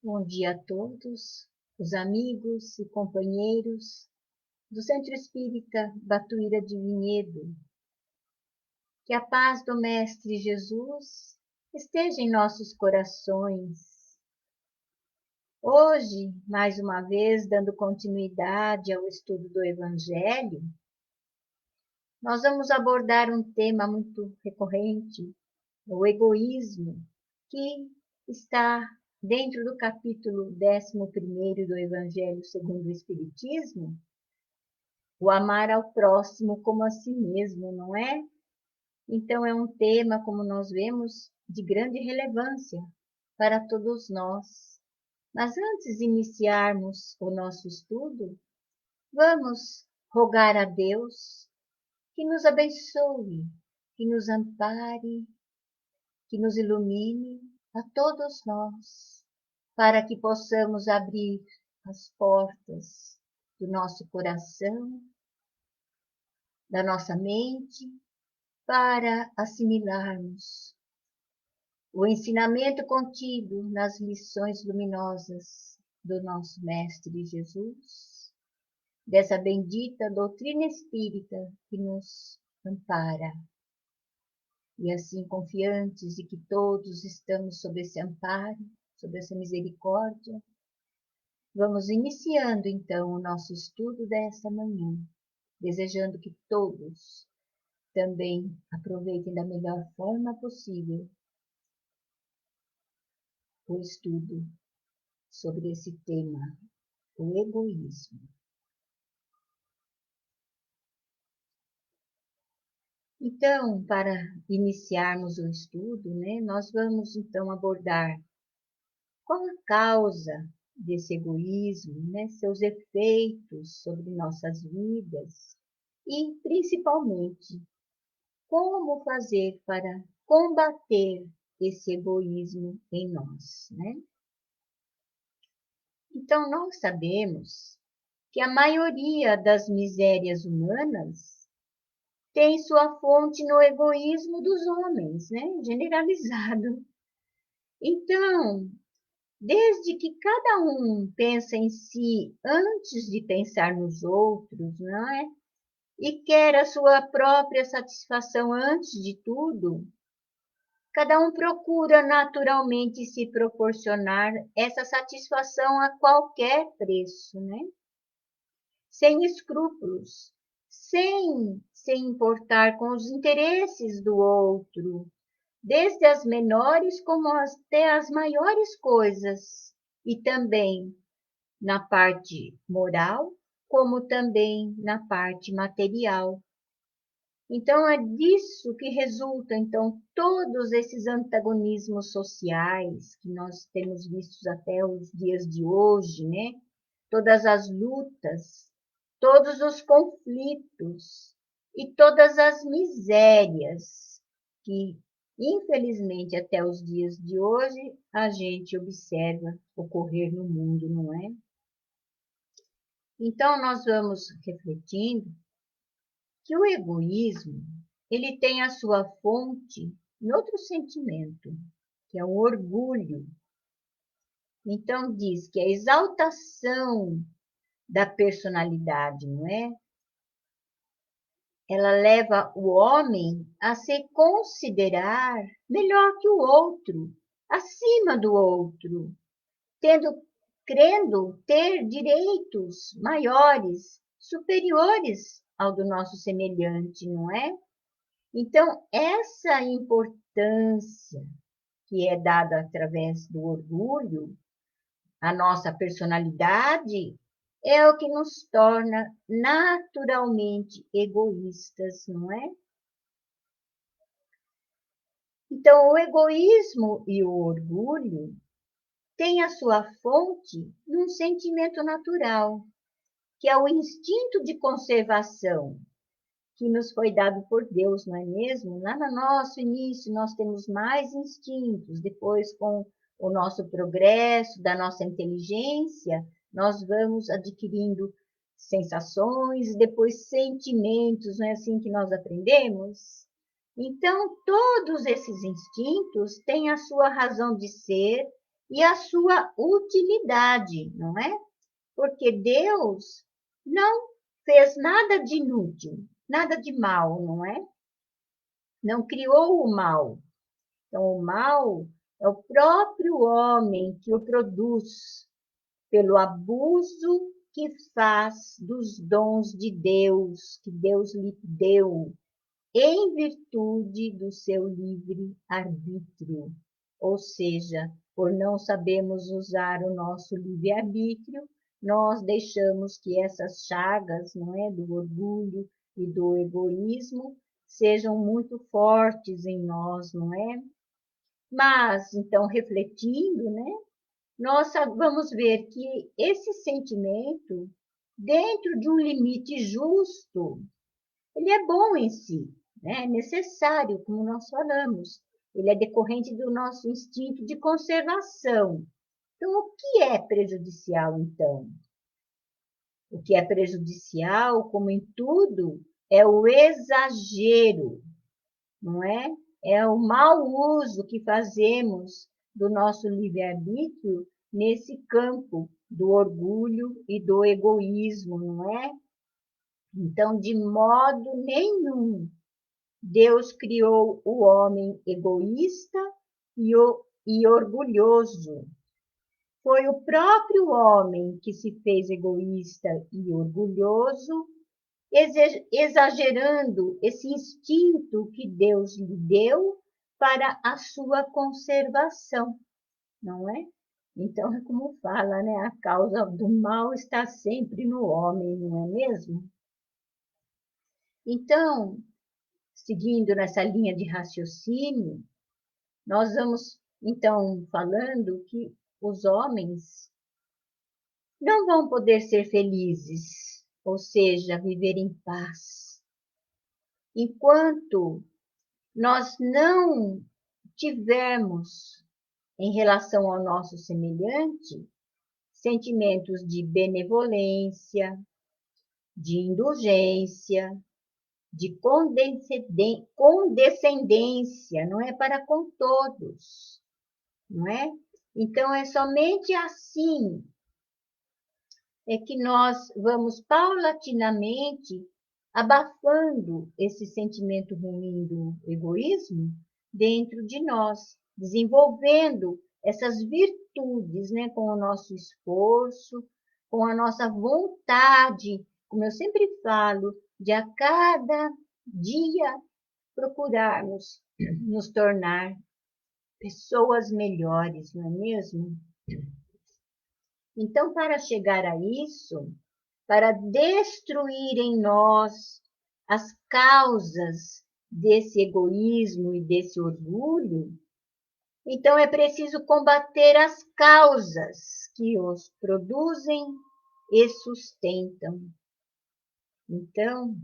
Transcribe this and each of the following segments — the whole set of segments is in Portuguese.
Bom dia a todos, os amigos e companheiros do Centro Espírita Batuíra de Vinhedo. Que a paz do Mestre Jesus esteja em nossos corações. Hoje, mais uma vez, dando continuidade ao estudo do Evangelho, nós vamos abordar um tema muito recorrente, o egoísmo, que está dentro do capítulo 11º do Evangelho segundo o Espiritismo, o amar ao próximo como a si mesmo, não é? Então é um tema, como nós vemos, de grande relevância para todos nós. Mas antes de iniciarmos o nosso estudo, vamos rogar a Deus que nos abençoe, que nos ampare, que nos ilumine a todos nós, para que possamos abrir as portas do nosso coração, da nossa mente, para assimilarmos o ensinamento contido nas lições luminosas do nosso Mestre Jesus, dessa bendita doutrina espírita que nos ampara. E assim, confiantes de que todos estamos sob esse amparo, sob essa misericórdia, vamos iniciando então o nosso estudo desta manhã, desejando que todos também aproveitem da melhor forma possível o estudo sobre esse tema, o egoísmo. Então, para iniciarmos o estudo, nós vamos então abordar qual a causa desse egoísmo, seus efeitos sobre nossas vidas e, principalmente, como fazer para combater esse egoísmo em nós, Então, nós sabemos que a maioria das misérias humanas tem sua fonte no egoísmo dos homens, generalizado. Então, desde que cada um pensa em si antes de pensar nos outros, não é? E quer a sua própria satisfação antes de tudo, cada um procura naturalmente se proporcionar essa satisfação a qualquer preço, Sem escrúpulos, sem se importar com os interesses do outro, desde as menores como até as maiores coisas, e também na parte moral, como também na parte material. Então, é disso que resulta, então, todos esses antagonismos sociais que nós temos visto até os dias de hoje, Todas as lutas, todos os conflitos e todas as misérias que, infelizmente, até os dias de hoje, a gente observa ocorrer no mundo, não é? Então, nós vamos refletindo que o egoísmo, ele tem a sua fonte em outro sentimento, que é o orgulho. Então, diz que a exaltação da personalidade, não é? Ela leva o homem a se considerar melhor que o outro, acima do outro, crendo ter direitos maiores, superiores ao do nosso semelhante, não é? Então, essa importância que é dada através do orgulho, a nossa personalidade, é o que nos torna naturalmente egoístas, não é? Então, o egoísmo e o orgulho têm a sua fonte num sentimento natural, que é o instinto de conservação, que nos foi dado por Deus, não é mesmo? Lá no nosso início, nós temos mais instintos, depois, com o nosso progresso, da nossa inteligência, nós vamos adquirindo sensações, depois sentimentos, não é assim que nós aprendemos? Então, todos esses instintos têm a sua razão de ser e a sua utilidade, não é? Porque Deus não fez nada de inútil, nada de mal, não é? Não criou o mal. Então, o mal é o próprio homem que o produz pelo abuso que faz dos dons de Deus, que Deus lhe deu, em virtude do seu livre arbítrio. Ou seja, por não sabermos usar o nosso livre arbítrio, nós deixamos que essas chagas, não é, do orgulho e do egoísmo sejam muito fortes em nós, não é? Mas, então, refletindo, né, nós vamos ver que esse sentimento, dentro de um limite justo, ele é bom em si, né? É necessário, como nós falamos. Ele é decorrente do nosso instinto de conservação. Então, o que é prejudicial, então? O que é prejudicial, como em tudo, é o exagero, não é? É o mau uso que fazemos do nosso livre-arbítrio nesse campo do orgulho e do egoísmo, não é? Então, de modo nenhum, Deus criou o homem egoísta e orgulhoso. Foi o próprio homem que se fez egoísta e orgulhoso, exagerando esse instinto que Deus lhe deu para a sua conservação, não é? Então, é como fala, né? A causa do mal está sempre no homem, não é mesmo? Então, seguindo nessa linha de raciocínio, nós vamos, então, falando que os homens não vão poder ser felizes, ou seja, viver em paz, enquanto nós não tivermos, em relação ao nosso semelhante, sentimentos de benevolência, de indulgência, de condescendência, não é para com todos, não é? Então, é somente assim é que nós vamos paulatinamente abafando esse sentimento ruim do egoísmo dentro de nós, desenvolvendo essas virtudes, né, com o nosso esforço, com a nossa vontade, como eu sempre falo, de a cada dia procurarmos nos tornar pessoas melhores, não é mesmo? Então, para chegar a isso, para destruir em nós as causas desse egoísmo e desse orgulho, então é preciso combater as causas que os produzem e sustentam. Então,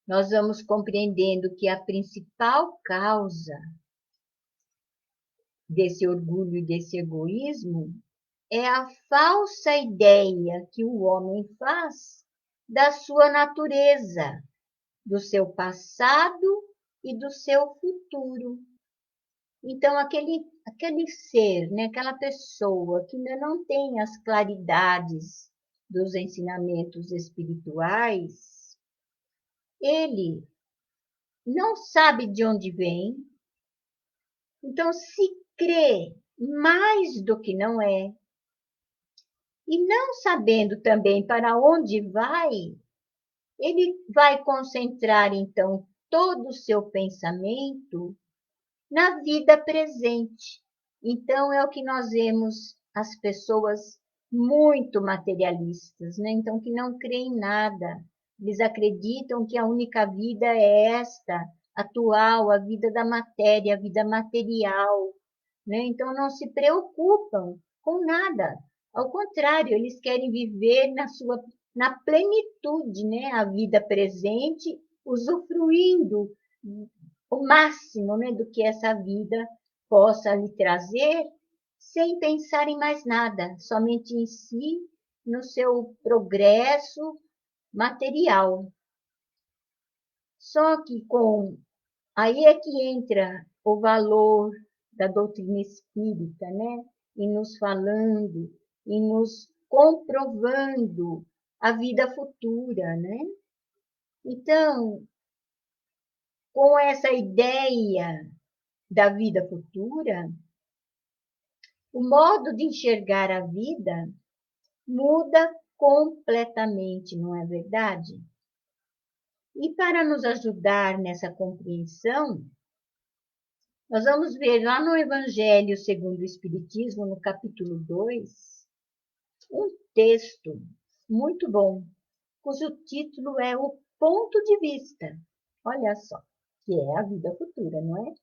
nós vamos compreendendo que a principal causa desse orgulho e desse egoísmo é a falsa ideia que o homem faz da sua natureza, do seu passado e do seu futuro. Então, aquele ser, né, aquela pessoa que ainda não tem as claridades dos ensinamentos espirituais, ele não sabe de onde vem, então se crê mais do que não é, e não sabendo também para onde vai, ele vai concentrar então todo o seu pensamento na vida presente. Então é o que nós vemos as pessoas muito materialistas, né? Então que não creem em nada. Eles acreditam que a única vida é esta, atual, a vida da matéria, a vida material, né? Então não se preocupam com nada. Ao contrário, eles querem viver na plenitude, né? A vida presente, usufruindo o máximo, né, do que essa vida possa lhe trazer, sem pensar em mais nada, somente em si, no seu progresso material. Só que aí é que entra o valor da doutrina espírita, né? E nos falando, e nos comprovando a vida futura, né? Então, com essa ideia da vida futura, o modo de enxergar a vida muda completamente, não é verdade? E para nos ajudar nessa compreensão, nós vamos ver lá no Evangelho segundo o Espiritismo, no capítulo 2, um texto muito bom, cujo título é O Ponto de Vista. Olha só, que é a vida futura, não é?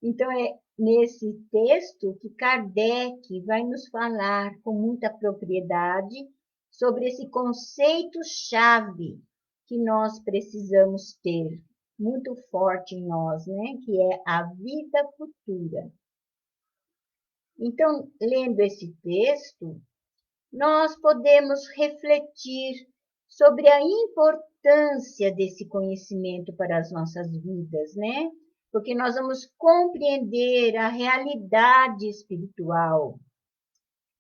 Então, é nesse texto que Kardec vai nos falar com muita propriedade sobre esse conceito-chave que nós precisamos ter muito forte em nós, né? Que é a vida futura. Então, lendo esse texto, nós podemos refletir sobre a importância desse conhecimento para as nossas vidas, né? Porque nós vamos compreender a realidade espiritual.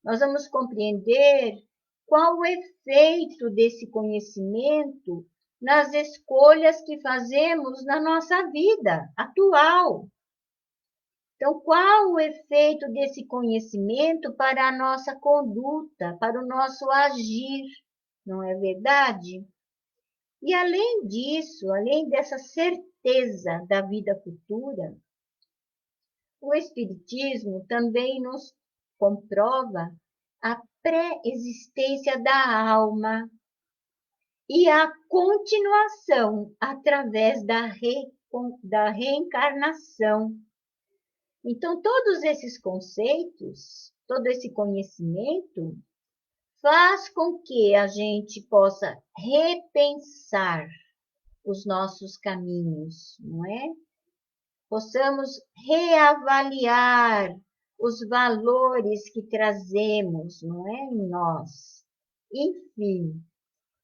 Nós vamos compreender qual o efeito desse conhecimento nas escolhas que fazemos na nossa vida atual. Então, qual o efeito desse conhecimento para a nossa conduta, para o nosso agir, não é verdade? E além disso, além dessa certeza da vida futura, o Espiritismo também nos comprova a pré-existência da alma e a continuação através da reencarnação. Então, todos esses conceitos, todo esse conhecimento, faz com que a gente possa repensar os nossos caminhos, não é? Possamos reavaliar os valores que trazemos, não é, em nós. Enfim,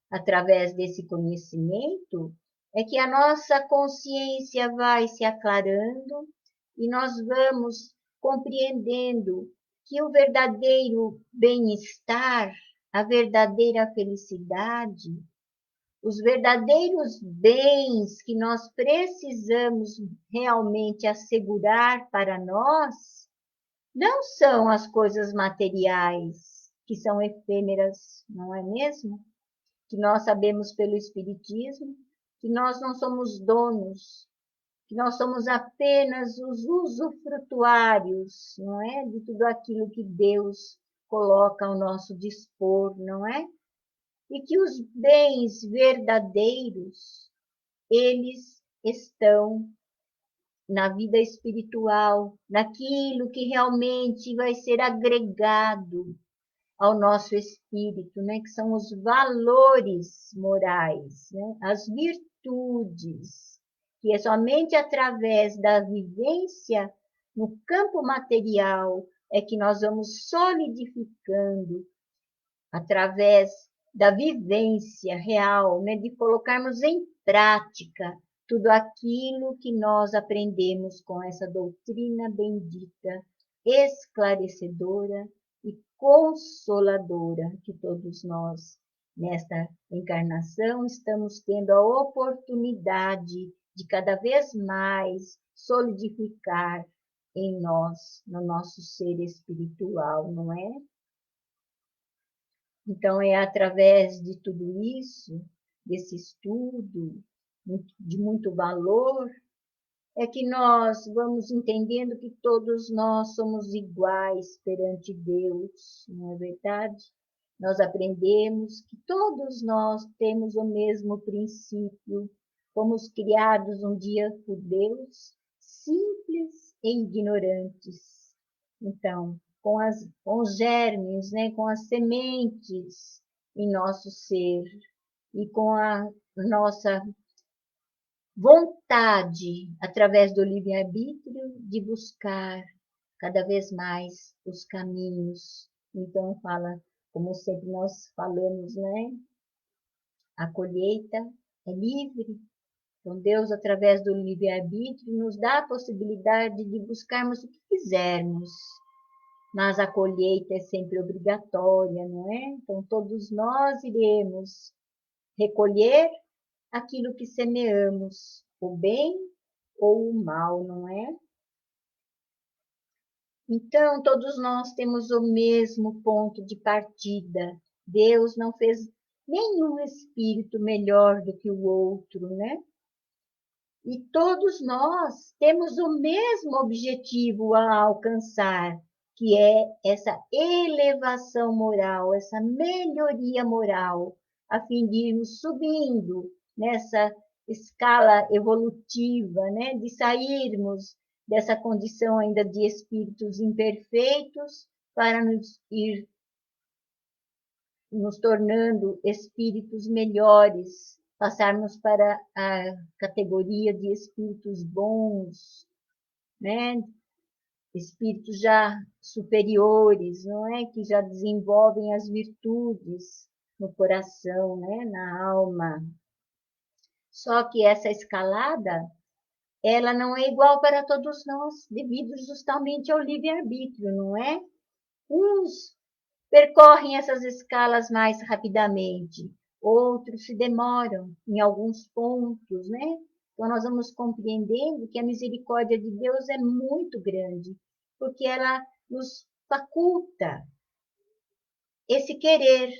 através desse conhecimento, é que a nossa consciência vai se aclarando e nós vamos compreendendo que o verdadeiro bem-estar, a verdadeira felicidade, os verdadeiros bens que nós precisamos realmente assegurar para nós, não são as coisas materiais, que são efêmeras, não é mesmo? Que nós sabemos pelo Espiritismo, que nós não somos donos, que nós somos apenas os usufrutuários, não é? De tudo aquilo que Deus coloca ao nosso dispor, não é? E que os bens verdadeiros, eles estão na vida espiritual, naquilo que realmente vai ser agregado ao nosso espírito, né? Que são os valores morais, né? As virtudes, que é somente através da vivência no campo material é que nós vamos solidificando através da vivência real, né? De colocarmos em prática tudo aquilo que nós aprendemos com essa doutrina bendita, esclarecedora e consoladora que todos nós, nesta encarnação, estamos tendo a oportunidade de cada vez mais solidificar em nós, no nosso ser espiritual, não é? Então, é através de tudo isso, desse estudo de muito valor, é que nós vamos entendendo que todos nós somos iguais perante Deus, não é verdade? Nós aprendemos que todos nós temos o mesmo princípio, fomos criados um dia por Deus, simples e ignorantes. Então, com os germes, né, com as sementes em nosso ser e com a nossa vontade, através do livre-arbítrio, de buscar cada vez mais os caminhos. Então, fala, como sempre nós falamos, né? A colheita é livre, Então, Deus, através do livre-arbítrio, nos dá a possibilidade de buscarmos o que quisermos, mas a colheita é sempre obrigatória, não é? Então, todos nós iremos recolher aquilo que semeamos, o bem ou o mal, não é? Então, todos nós temos o mesmo ponto de partida. Deus não fez nenhum espírito melhor do que o outro, né? E todos nós temos o mesmo objetivo a alcançar, que é essa elevação moral, essa melhoria moral, a fim de irmos subindo nessa escala evolutiva, né? De sairmos dessa condição ainda de espíritos imperfeitos para nos tornando espíritos melhores, passarmos para a categoria de espíritos bons, né? Espíritos já superiores, não é? Que já desenvolvem as virtudes no coração, né? Na alma. Só que essa escalada, ela não é igual para todos nós, devido justamente ao livre-arbítrio, não é? Uns percorrem essas escalas mais rapidamente, outros se demoram em alguns pontos, né? Então, nós vamos compreendendo que a misericórdia de Deus é muito grande, porque ela nos faculta esse querer,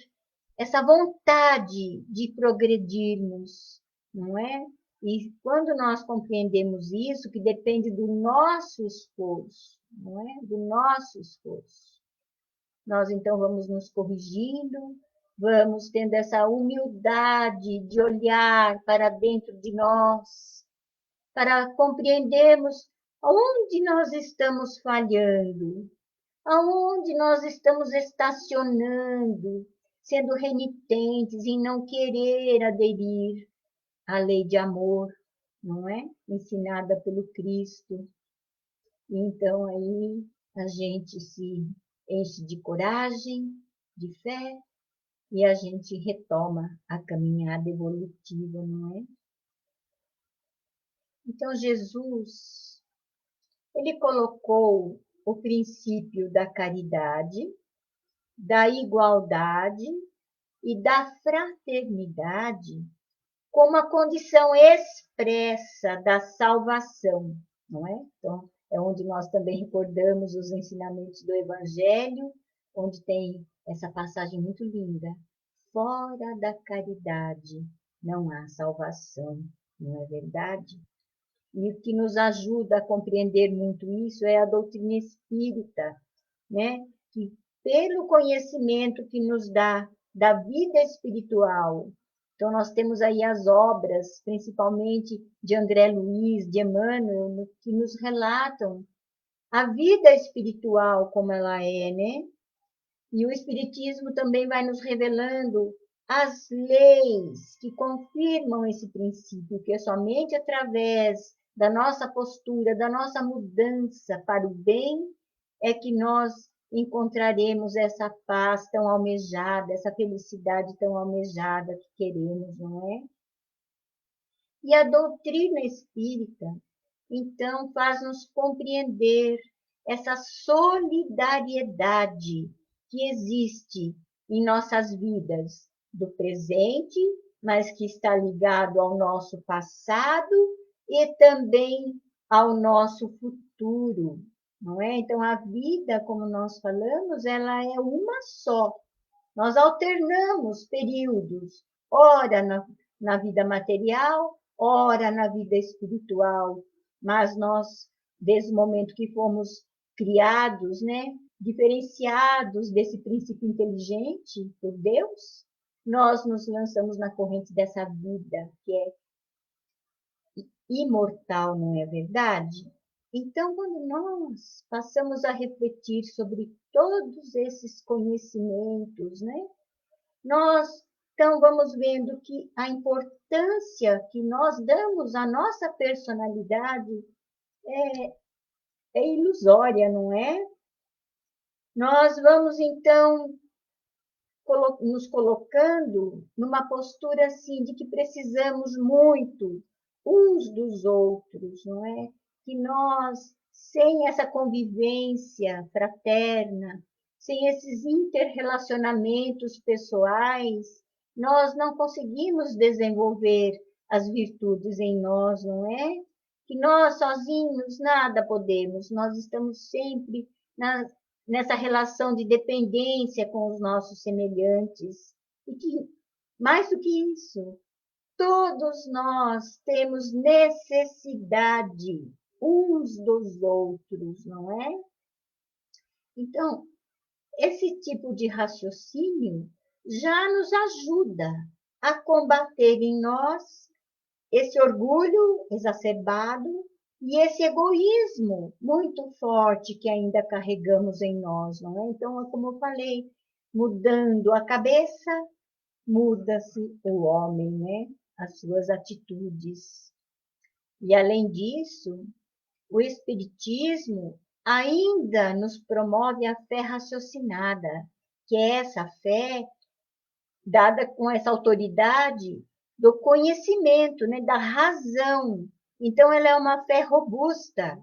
essa vontade de progredirmos, não é? E quando nós compreendemos isso, que depende do nosso esforço, não é? Do nosso esforço. Nós, então, vamos nos corrigindo, vamos tendo essa humildade de olhar para dentro de nós, para compreendermos aonde nós estamos falhando, aonde nós estamos estacionando, sendo renitentes em não querer aderir à lei de amor, não é? Ensinada pelo Cristo. Então, aí a gente se enche de coragem, de fé, e a gente retoma a caminhada evolutiva, não é? Então, Jesus, ele colocou o princípio da caridade, da igualdade e da fraternidade como a condição expressa da salvação, não é? Então, é onde nós também recordamos os ensinamentos do Evangelho, onde tem essa passagem muito linda. Fora da caridade não há salvação, não é verdade? E o que nos ajuda a compreender muito isso é a doutrina espírita, né? Que pelo conhecimento que nos dá da vida espiritual, então nós temos aí as obras, principalmente de André Luiz, de Emmanuel, que nos relatam a vida espiritual como ela é, né? E o Espiritismo também vai nos revelando as leis que confirmam esse princípio, que é somente através da nossa postura, da nossa mudança para o bem, é que nós encontraremos essa paz tão almejada, essa felicidade tão almejada que queremos, não é? E a doutrina espírita, então, faz-nos compreender essa solidariedade que existe em nossas vidas do presente, mas que está ligado ao nosso passado e também ao nosso futuro, não é? Então, a vida, como nós falamos, ela é uma só. Nós alternamos períodos, ora na vida material, ora na vida espiritual, mas nós, desde o momento que fomos criados, né, diferenciados desse princípio inteligente por Deus, nós nos lançamos na corrente dessa vida que é imortal, não é verdade? Então, quando nós passamos a refletir sobre todos esses conhecimentos, né, nós então vamos vendo que a importância que nós damos à nossa personalidade é ilusória, não é? Nós vamos então nos colocando numa postura assim de que precisamos muito uns dos outros, não é? Que nós, sem essa convivência fraterna, sem esses interrelacionamentos pessoais, nós não conseguimos desenvolver as virtudes em nós, não é? Que nós sozinhos nada podemos, nós estamos sempre nessa relação de dependência com os nossos semelhantes. E que, mais do que isso, todos nós temos necessidade uns dos outros, não é? Então, esse tipo de raciocínio já nos ajuda a combater em nós esse orgulho exacerbado e esse egoísmo muito forte que ainda carregamos em nós, não é? Então, é como eu falei, mudando a cabeça, muda-se o homem, né? As suas atitudes. E, além disso, o Espiritismo ainda nos promove a fé raciocinada, que é essa fé dada com essa autoridade do conhecimento, né, da razão. Então, ela é uma fé robusta,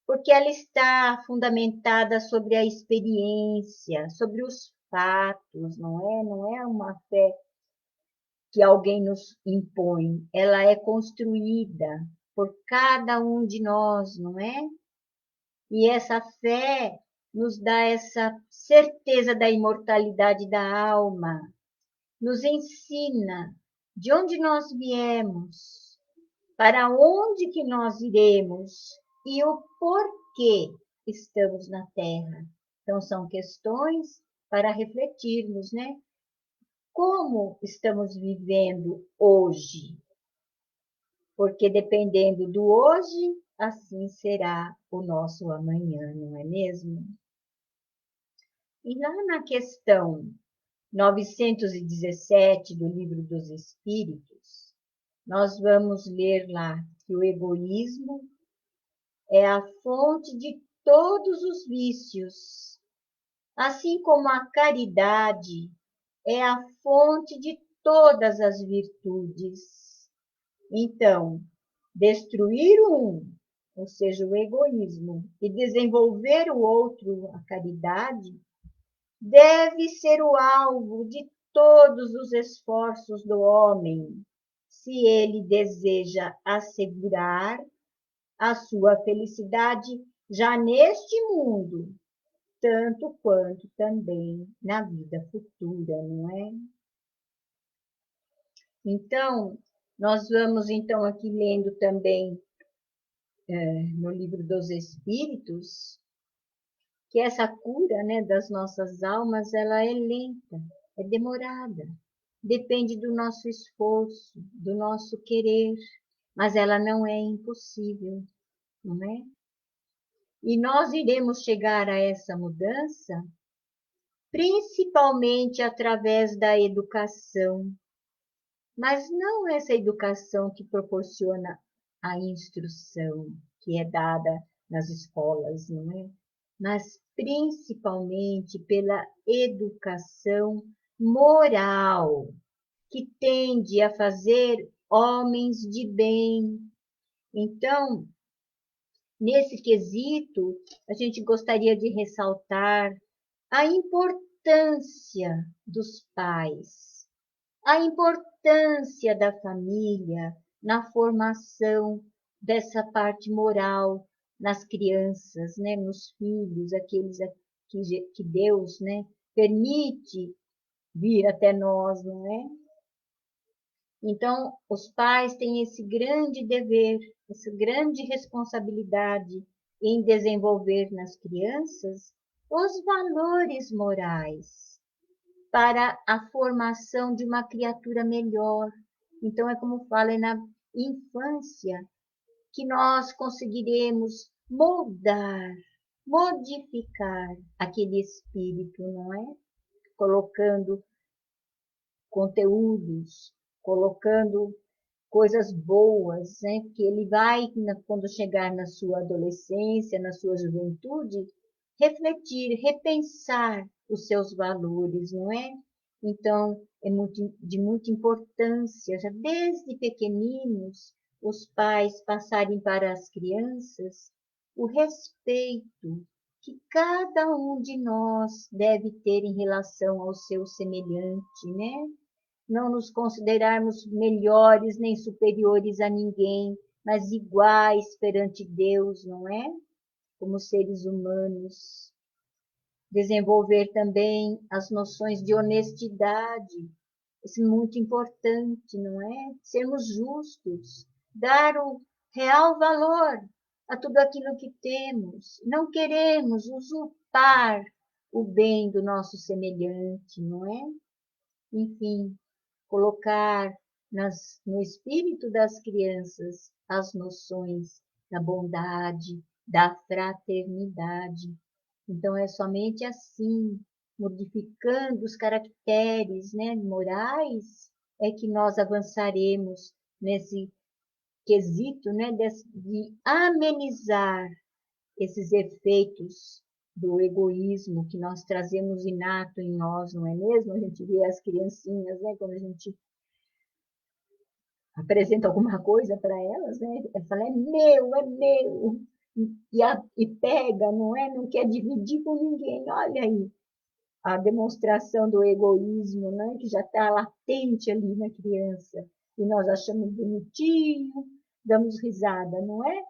porque ela está fundamentada sobre a experiência, sobre os fatos, não é? Não é uma fé que alguém nos impõe, ela é construída por cada um de nós, não é? E essa fé nos dá essa certeza da imortalidade da alma, nos ensina de onde nós viemos, para onde que nós iremos e o porquê estamos na Terra. Então, são questões para refletirmos, né? Como estamos vivendo hoje? Porque dependendo do hoje, assim será o nosso amanhã, não é mesmo? E lá na questão 917 do Livro dos Espíritos, nós vamos ler lá que o egoísmo é a fonte de todos os vícios, assim como a caridade é a fonte de todas as virtudes. Então, destruir um, ou seja, o egoísmo, e desenvolver o outro, a caridade, deve ser o alvo de todos os esforços do homem, se ele deseja assegurar a sua felicidade já neste mundo, tanto quanto também na vida futura, não é? Então, nós vamos então aqui lendo também no Livro dos Espíritos, que essa cura, né, das nossas almas, ela é lenta, é demorada, depende do nosso esforço, do nosso querer, mas ela não é impossível, não é? E nós iremos chegar a essa mudança principalmente através da educação, mas não essa educação que proporciona a instrução que é dada nas escolas, não é? Mas principalmente pela educação moral, que tende a fazer homens de bem. Então, nesse quesito, a gente gostaria de ressaltar a importância dos pais, a importância da família na formação dessa parte moral nas crianças, né, nos filhos, aqueles que Deus, né, permite vir até nós, não é? Então, os pais têm esse grande dever, essa grande responsabilidade em desenvolver nas crianças os valores morais para a formação de uma criatura melhor. Então, é como fala, é na infância que nós conseguiremos moldar, modificar aquele espírito, não é? Colocando conteúdos, colocando coisas boas, né? Que ele vai, quando chegar na sua adolescência, na sua juventude, refletir, repensar os seus valores, não é? Então, é de muita importância, já desde pequeninos, os pais passarem para as crianças o respeito que cada um de nós deve ter em relação ao seu semelhante, né? Não nos considerarmos melhores nem superiores a ninguém, mas iguais perante Deus, não é? Como seres humanos. Desenvolver também as noções de honestidade, isso é muito importante, não é? Sermos justos, dar o real valor a tudo aquilo que temos. Não queremos usurpar o bem do nosso semelhante, não é? Enfim, colocar no espírito das crianças as noções da bondade, da fraternidade. Então, é somente assim, modificando os caracteres, né, morais, é que nós avançaremos nesse quesito, né, de amenizar esses efeitos do egoísmo que nós trazemos inato em nós, não é mesmo? A gente vê as criancinhas, né, quando a gente apresenta alguma coisa para elas, né? Ela fala, é meu, e pega, não é? Não quer dividir com ninguém. Olha aí a demonstração do egoísmo, né? Que já está latente ali na criança. E nós achamos bonitinho, damos risada, não é?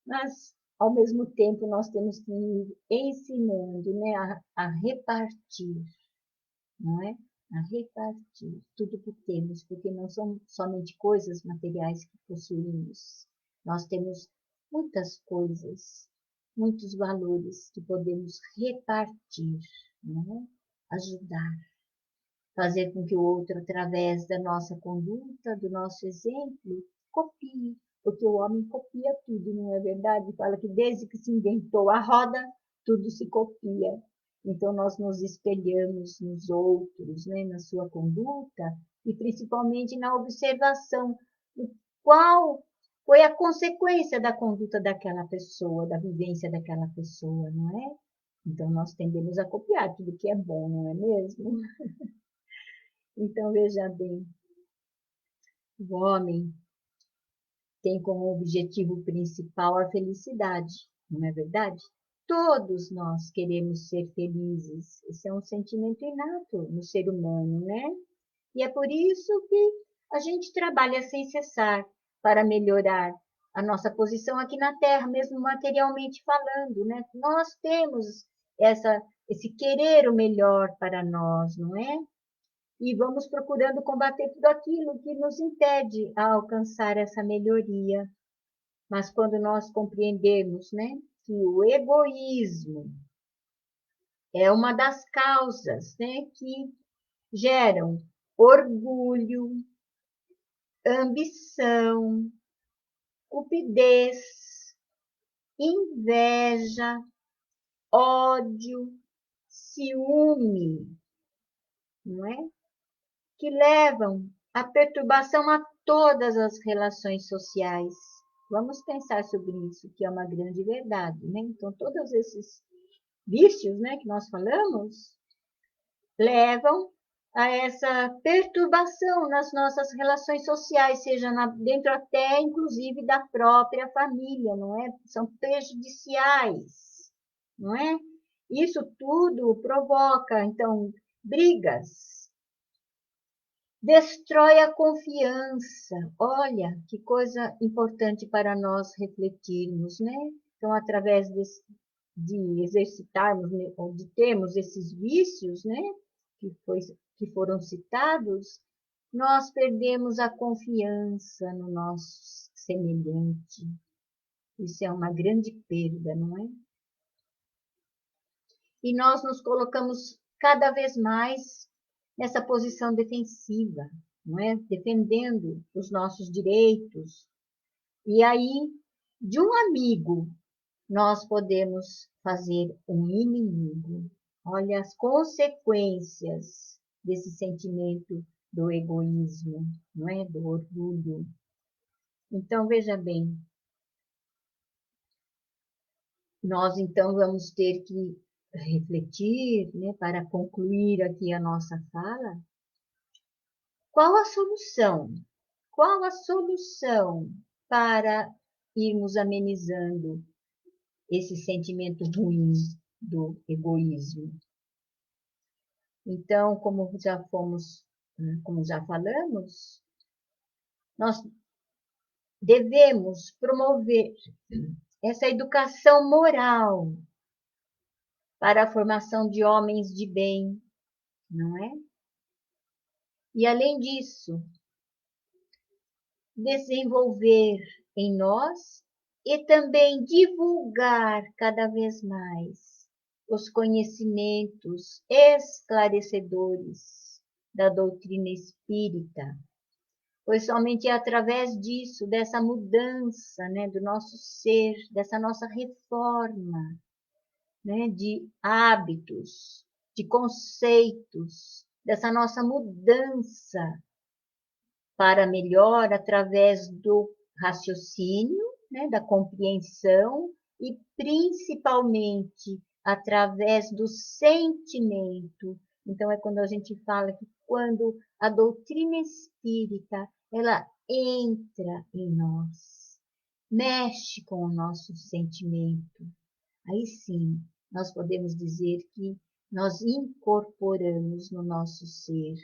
Mas, ao mesmo tempo, nós temos que ir ensinando, né? A repartir, não é? A repartir tudo que temos, porque não são somente coisas materiais que possuímos. Nós temos muitas coisas, muitos valores que podemos repartir, não é? Ajudar, fazer com que o outro, através da nossa conduta, do nosso exemplo, copie, porque o homem copia tudo, não é verdade? Fala que desde que se inventou a roda, tudo se copia. Então, nós nos espelhamos nos outros, né, na sua conduta, e principalmente na observação de qual foi a consequência da conduta daquela pessoa, da vivência daquela pessoa, não é? Então, nós tendemos a copiar tudo que é bom, não é mesmo? Então, veja bem, o homem tem como objetivo principal a felicidade, não é verdade? Todos nós queremos ser felizes. Esse é um sentimento inato no ser humano, né? E é por isso que a gente trabalha sem cessar para melhorar a nossa posição aqui na Terra, mesmo materialmente falando, né? Nós temos esse querer o melhor para nós, não é? E vamos procurando combater tudo aquilo que nos impede a alcançar essa melhoria. Mas quando nós compreendemos, né, que o egoísmo é uma das causas, né, que geram orgulho, ambição, cupidez, inveja, ódio, ciúme, não é? Que levam à perturbação a todas as relações sociais. Vamos pensar sobre isso, que é uma grande verdade, né? Então, todos esses vícios, né, que nós falamos, levam a essa perturbação nas nossas relações sociais, seja dentro até, inclusive, da própria família, não é? São prejudiciais, não é? Isso tudo provoca, então, brigas, destrói a confiança. Olha, que coisa importante para nós refletirmos, né? Então, através de exercitarmos, né, ou de termos esses vícios, né, que foram citados, nós perdemos a confiança no nosso semelhante. Isso é uma grande perda, não é? E nós nos colocamos cada vez mais nessa posição defensiva, não é? Defendendo os nossos direitos. E aí, de um amigo, nós podemos fazer um inimigo. Olha as consequências desse sentimento do egoísmo, não é? Do orgulho. Então, veja bem, nós então vamos ter que refletir, né, para concluir aqui a nossa fala, qual a solução? Qual a solução para irmos amenizando esse sentimento ruim do egoísmo. Então, como já falamos, nós devemos promover essa educação moral para a formação de homens de bem, não é? E, além disso, desenvolver em nós e também divulgar cada vez mais os conhecimentos esclarecedores da doutrina espírita, pois somente é através disso, dessa mudança, né, do nosso ser, dessa nossa reforma, né, de hábitos, de conceitos, dessa nossa mudança para melhor através do raciocínio, né, da compreensão e principalmente através do sentimento. Então é quando a gente fala que quando a doutrina espírita ela entra em nós, mexe com o nosso sentimento, aí sim nós podemos dizer que nós incorporamos no nosso ser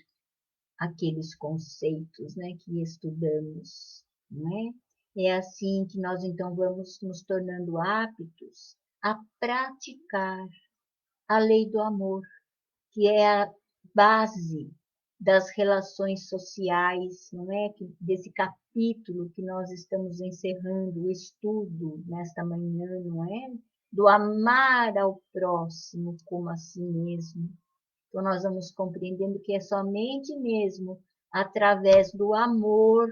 aqueles conceitos, né, que estudamos, não é? É assim que nós então vamos nos tornando aptos a praticar a lei do amor, que é a base das relações sociais, não é? Desse capítulo que nós estamos encerrando o estudo nesta manhã, não é? Do amar ao próximo como a si mesmo. Então, nós vamos compreendendo que é somente mesmo através do amor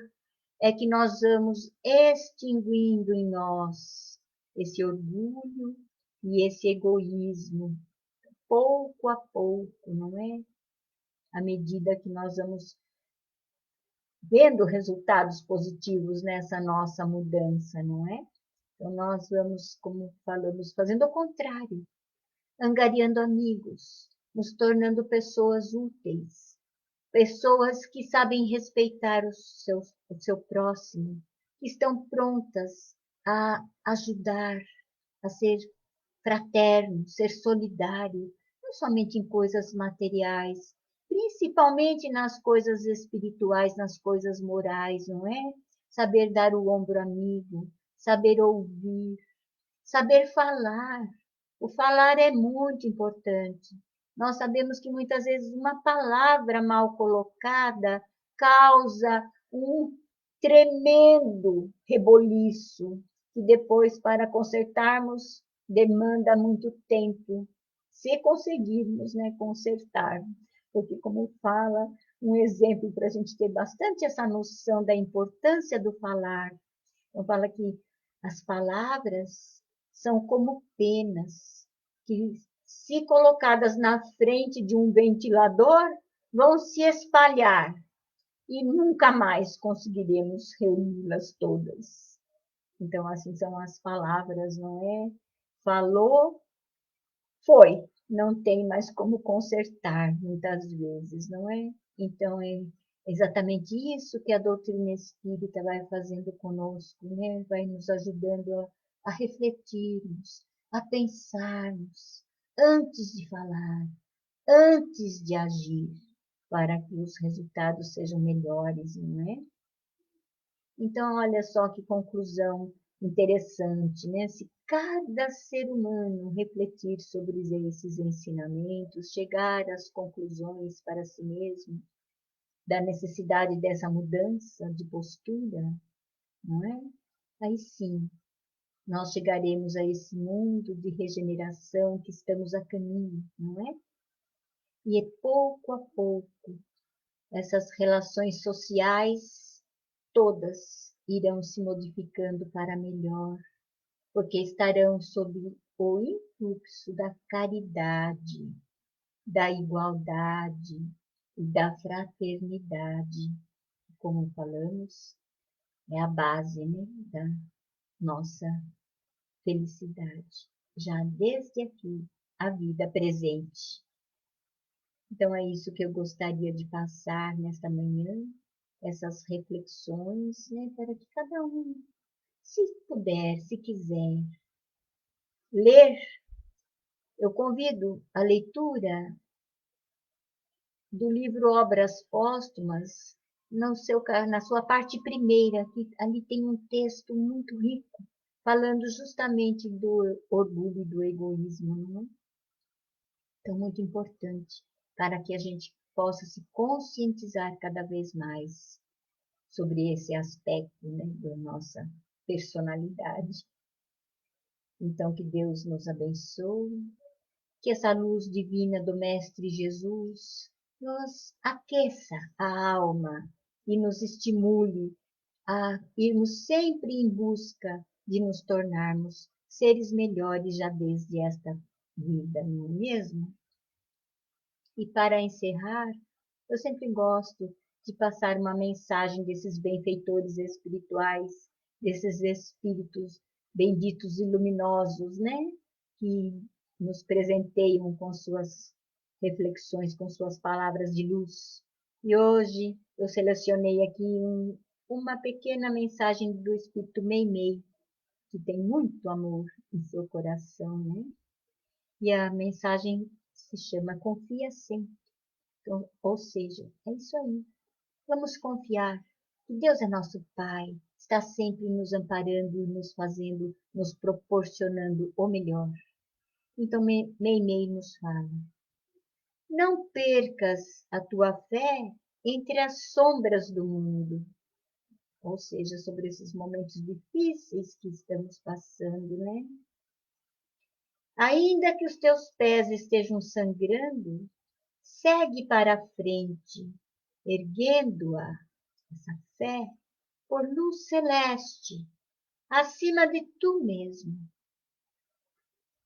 é que nós vamos extinguindo em nós esse orgulho e esse egoísmo, pouco a pouco, não é? À medida que nós vamos vendo resultados positivos nessa nossa mudança, não é? Então, nós vamos, como falamos, fazendo o contrário, angariando amigos, nos tornando pessoas úteis, pessoas que sabem respeitar o seu próximo, que estão prontas a ajudar, a ser fraterno, ser solidário, não somente em coisas materiais, principalmente nas coisas espirituais, nas coisas morais, não é? Saber dar o ombro amigo, saber ouvir, saber falar. O falar é muito importante. Nós sabemos que muitas vezes uma palavra mal colocada causa um tremendo reboliço, que depois, para consertarmos, demanda muito tempo, se conseguirmos, né, consertar. Porque, como fala, um exemplo para a gente ter bastante essa noção da importância do falar. Então, fala que as palavras são como penas, que, se colocadas na frente de um ventilador, vão se espalhar e nunca mais conseguiremos reuni-las todas. Então, assim são as palavras, não é? Falou, foi. Não tem mais como consertar, muitas vezes, não é? Então, é exatamente isso que a doutrina espírita vai fazendo conosco, né? Vai nos ajudando a refletirmos, a pensarmos, antes de falar, antes de agir, para que os resultados sejam melhores, não é? Então, olha só que conclusão interessante, né? Se cada ser humano refletir sobre esses ensinamentos, chegar às conclusões para si mesmo, da necessidade dessa mudança de postura, não é? Aí sim, nós chegaremos a esse mundo de regeneração que estamos a caminho, não é? E é pouco a pouco, essas relações sociais todas irão se modificando para melhor, porque estarão sob o influxo da caridade, da igualdade e da fraternidade. Como falamos, é a base, né, da nossa felicidade, já desde aqui, a vida presente. Então é isso que eu gostaria de passar nesta manhã, essas reflexões, né, para que cada um Se puder, se quiser, ler, eu convido a leitura do livro Obras Póstumas, na sua parte primeira, que ali tem um texto muito rico, falando justamente do orgulho e do egoísmo, não é? Então, muito importante para que a gente possa se conscientizar cada vez mais sobre esse aspecto, né, da nossa personalidade. Então, que Deus nos abençoe, que essa luz divina do Mestre Jesus nos aqueça a alma e nos estimule a irmos sempre em busca de nos tornarmos seres melhores já desde esta vida, não é mesmo? E para encerrar, eu sempre gosto de passar uma mensagem desses benfeitores espirituais, desses espíritos benditos e luminosos, né? Que nos presenteiam com suas reflexões, com suas palavras de luz. E hoje eu selecionei aqui uma pequena mensagem do Espírito Meimei, que tem muito amor em seu coração, né? E a mensagem se chama Confia Sempre. Então, ou seja, é isso aí. Vamos confiar que Deus é nosso Pai, está sempre nos amparando e nos fazendo, nos proporcionando o melhor. Então, Meimei nos fala: não percas a tua fé entre as sombras do mundo, ou seja, sobre esses momentos difíceis que estamos passando, né? Ainda que os teus pés estejam sangrando, segue para a frente, erguendo-a, essa fé, por luz celeste, acima de tu mesmo.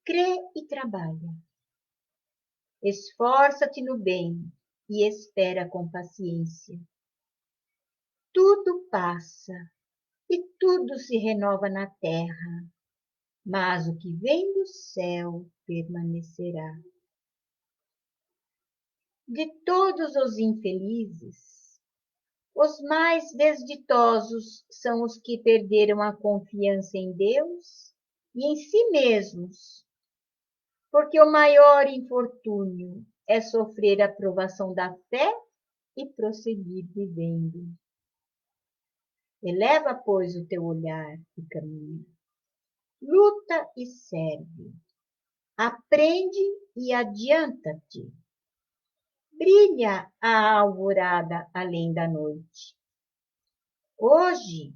Crê e trabalha. Esforça-te no bem e espera com paciência. Tudo passa e tudo se renova na terra, mas o que vem do céu permanecerá. De todos os infelizes, os mais desditosos são os que perderam a confiança em Deus e em si mesmos, porque o maior infortúnio é sofrer a provação da fé e prosseguir vivendo. Eleva, pois, o teu olhar e caminha. Luta e serve. Aprende e adianta-te. Brilha a alvorada além da noite. Hoje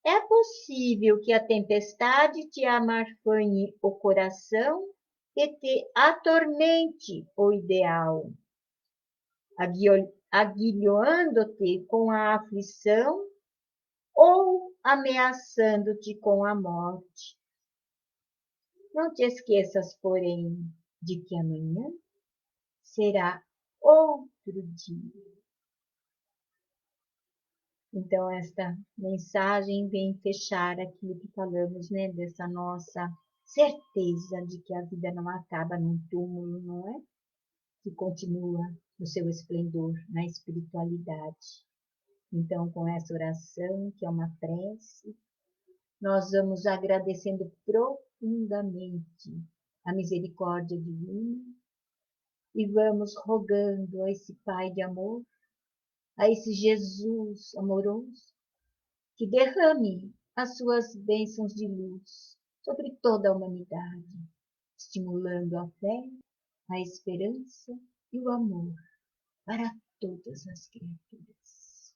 é possível que a tempestade te amarfanhe o coração e te atormente o ideal, aguilhoando-te com a aflição ou ameaçando-te com a morte. Não te esqueças, porém, de que amanhã será outro dia. Então, esta mensagem vem fechar aquilo que falamos, né? Dessa nossa certeza de que a vida não acaba num túmulo, não é? Que continua no seu esplendor, na espiritualidade. Então, com essa oração, que é uma prece, nós vamos agradecendo profundamente a misericórdia divina e vamos rogando a esse Pai de amor, a esse Jesus amoroso, que derrame as suas bênçãos de luz sobre toda a humanidade, estimulando a fé, a esperança e o amor para todas as criaturas.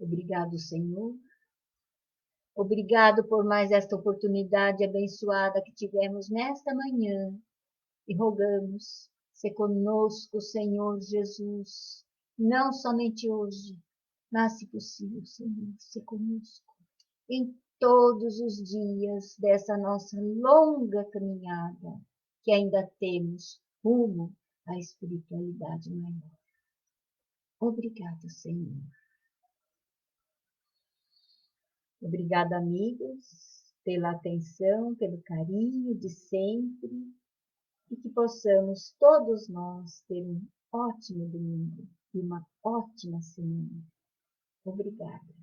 Obrigado, Senhor. Obrigado por mais esta oportunidade abençoada que tivemos nesta manhã e rogamos, se conosco, Senhor Jesus, não somente hoje, mas, se possível, Senhor, se conosco em todos os dias dessa nossa longa caminhada que ainda temos rumo à espiritualidade maior. Obrigada, Senhor. Obrigada, amigos, pela atenção, pelo carinho de sempre e que possamos todos nós ter um ótimo domingo e uma ótima semana. Obrigada.